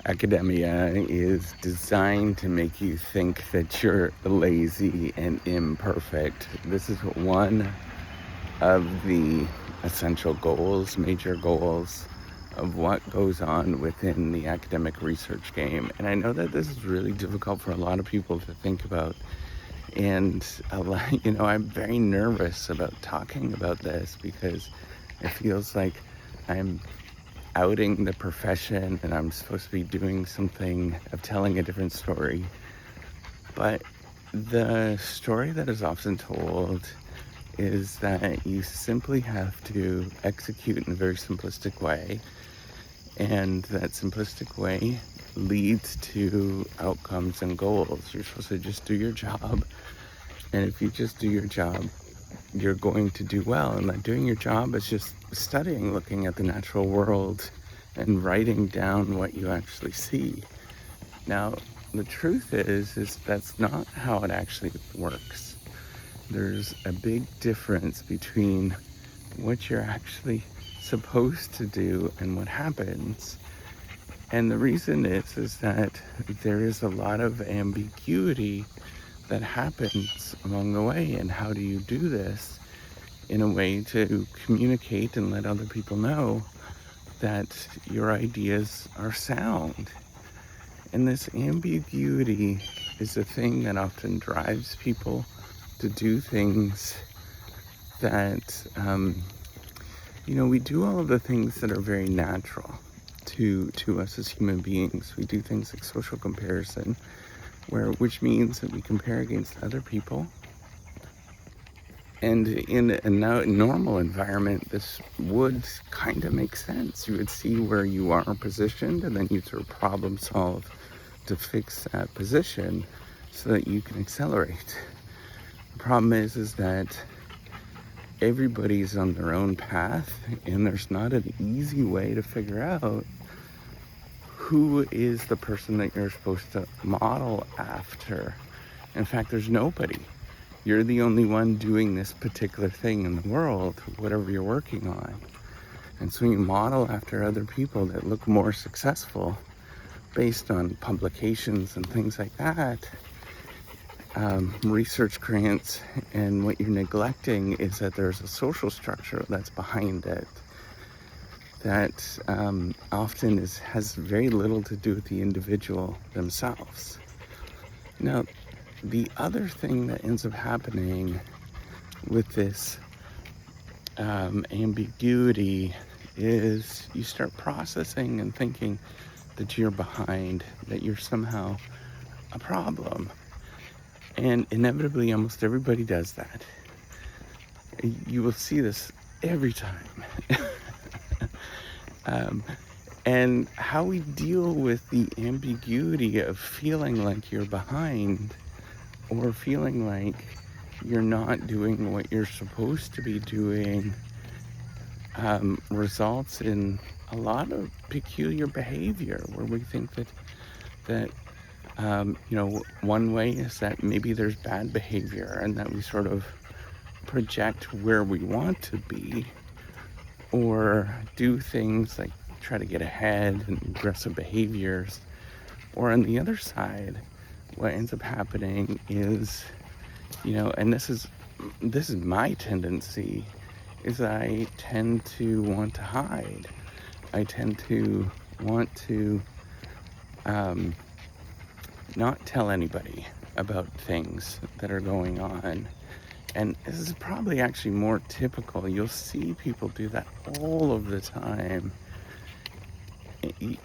Academia is designed to make you think that you're lazy and imperfect. This is one of the essential goals, major goals of what goes on within the academic research game. And I know that this is really difficult for a lot of people to think about. And I'm very nervous about talking about this because it feels like I'm outing the profession and I'm supposed to be doing something of telling a different story. But the story that is often told is that you simply have to execute in a very simplistic way, and that simplistic way leads to outcomes and goals. You're supposed to just do your job, and if you just do your job, you're going to do well. And that doing your job is just studying, looking at the natural world, and writing down what you actually see. Now, the truth is that's not how it actually works. There's a big difference between what you're actually supposed to do and what happens. And the reason is that there is a lot of ambiguity that happens along the way. And how do you do this in a way to communicate and let other people know that your ideas are sound? And this ambiguity is a thing that often drives people to do things that, we do all of the things that are very natural to us as human beings. We do things like social comparison, which means that we compare against other people. And in a normal environment, this would kind of make sense. You would see where you are positioned, and then you sort of problem solve to fix that position so that you can accelerate. The problem is that everybody's on their own path, and there's not an easy way to figure out who is the person that you're supposed to model after. In fact, there's nobody. You're the only one doing this particular thing in the world, whatever you're working on. And so you model after other people that look more successful based on publications and things like that, research grants. And what you're neglecting is that there's a social structure that's behind it that often has very little to do with the individual themselves. Now, the other thing that ends up happening with this ambiguity is you start processing and thinking that you're behind, that you're somehow a problem. And inevitably, almost everybody does that. You will see this every time. And how we deal with the ambiguity of feeling like you're behind or feeling like you're not doing what you're supposed to be doing results in a lot of peculiar behavior where we think that one way is that maybe there's bad behavior and that we sort of project where we want to be, or do things like try to get ahead and aggressive behaviors. Or on the other side, what ends up happening is, and this is my tendency, is I tend to want to hide. I tend to want to not tell anybody about things that are going on. And this is probably actually more typical. You'll see people do that all of the time,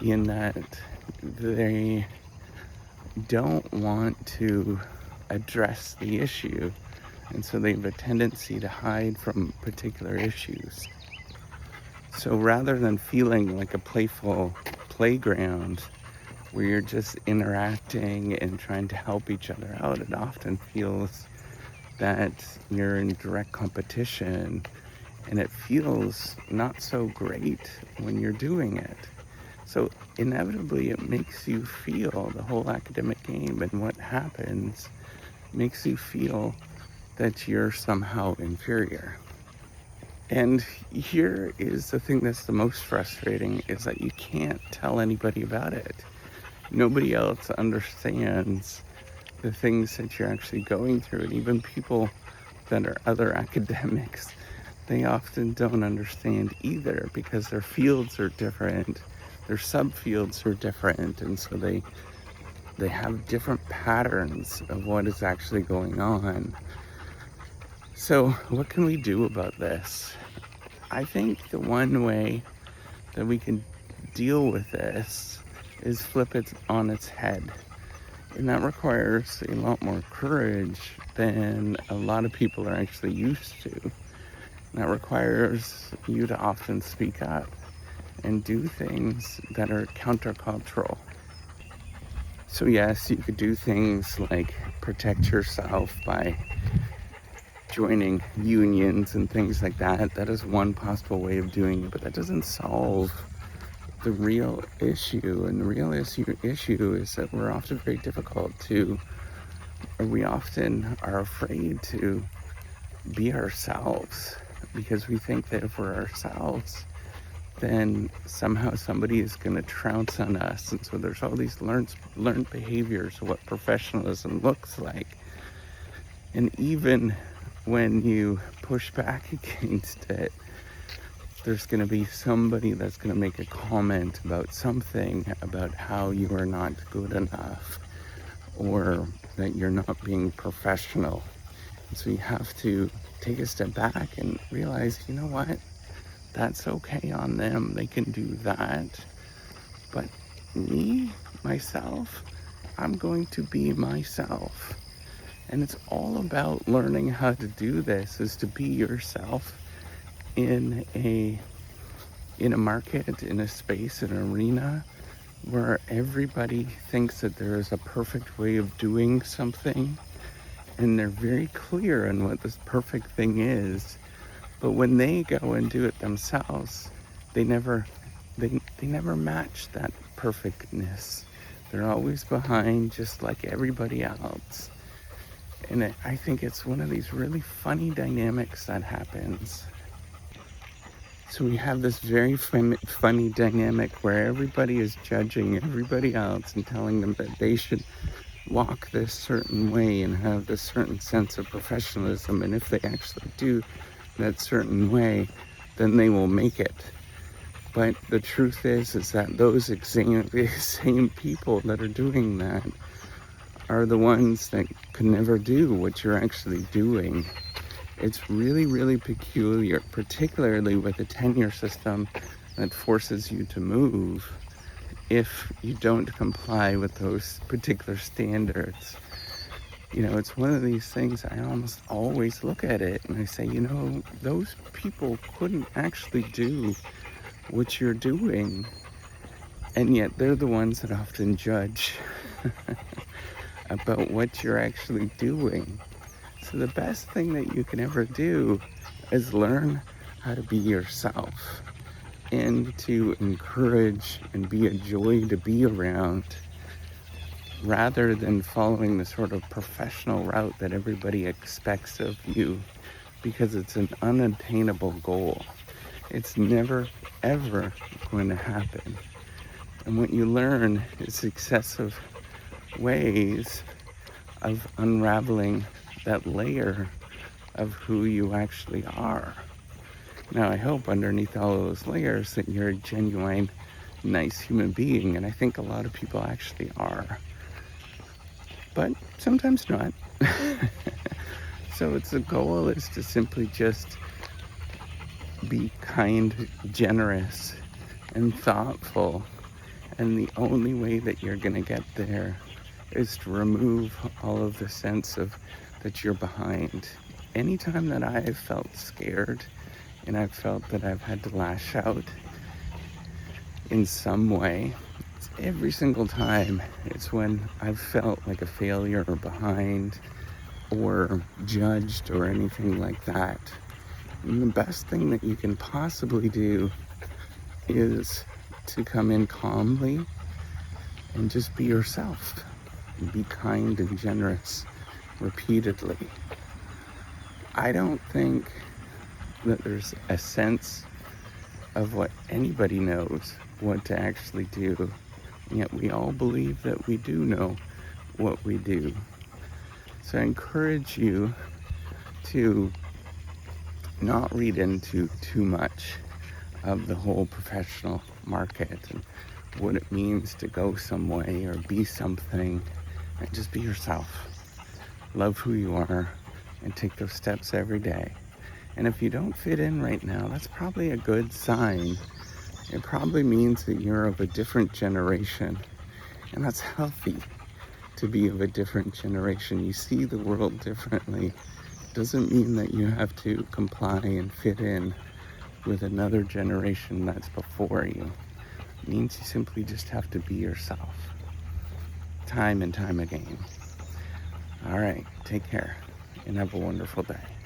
in that they don't want to address the issue, and so they have a tendency to hide from particular issues. So rather than feeling like a playful playground where you're just interacting and trying to help each other out, it often feels that you're in direct competition, and it feels not so great when you're doing it. So inevitably it makes you feel, the whole academic game and what happens makes you feel that you're somehow inferior. And here is the thing that's the most frustrating, is that you can't tell anybody about it. Nobody else understands the things that you're actually going through. And even people that are other academics, they often don't understand either because their fields are different, their subfields are different, and so they have different patterns of what is actually going on. So what can we do about this? I think the one way that we can deal with this is flip it on its head. And that requires a lot more courage than a lot of people are actually used to. And that requires you to often speak up and do things that are countercultural. So yes, you could do things like protect yourself by joining unions and things like that. That is one possible way of doing it, but that doesn't solve the real issue. And the real issue is that we're often very difficult to, or we often are afraid to be ourselves because we think that if we're ourselves, then somehow somebody is going to trounce on us. And so there's all these learned behaviors of what professionalism looks like. And even when you push back against it, there's going to be somebody that's going to make a comment about something, about how you are not good enough or that you're not being professional. And so you have to take a step back and realize, you know what? That's okay on them. They can do that. But me, myself, I'm going to be myself. And it's all about learning how to do this, is to be yourself in a market, in a space, an arena where everybody thinks that there is a perfect way of doing something and they're very clear on what this perfect thing is. But when they go and do it themselves, they never match that perfectness. They're always behind, just like everybody else. And I think it's one of these really funny dynamics that happens. So we have this very funny dynamic where everybody is judging everybody else and telling them that they should walk this certain way and have this certain sense of professionalism. And if they actually do that certain way, then they will make it. But the truth is that those same people that are doing that are the ones that could never do what you're actually doing. It's really, really peculiar, particularly with a tenure system that forces you to move if you don't comply with those particular standards. You know, it's one of these things I almost always look at it and I say, you know, those people couldn't actually do what you're doing, and yet they're the ones that often judge about what you're actually doing. So the best thing that you can ever do is learn how to be yourself and to encourage and be a joy to be around, rather than following the sort of professional route that everybody expects of you, because it's an unattainable goal. It's never, ever going to happen. And what you learn is successive ways of unraveling that layer of who you actually are. Now, I hope underneath all of those layers that you're a genuine, nice human being, and I think a lot of people actually are. But sometimes not. So it's the goal is to simply just be kind, generous, and thoughtful. And the only way that you're going to get there is to remove all of the sense of that you're behind. Anytime that I've felt scared and I've felt that I've had to lash out in some way, it's every single time it's when I've felt like a failure or behind or judged or anything like that. And the best thing that you can possibly do is to come in calmly and just be yourself. And be kind and generous repeatedly. I don't think that there's a sense of what anybody knows what to actually do And yet we all believe that we do know what we do. So I encourage you to not read into too much of the whole professional market and what it means to go some way or be something, and just be yourself. Love who you are and take those steps every day. And if you don't fit in right now, that's probably a good sign. It probably means that you're of a different generation, and that's healthy to be of a different generation. You see the world differently. Doesn't mean that you have to comply and fit in with another generation that's before you. It means you simply just have to be yourself, time and time again. All right, take care and have a wonderful day.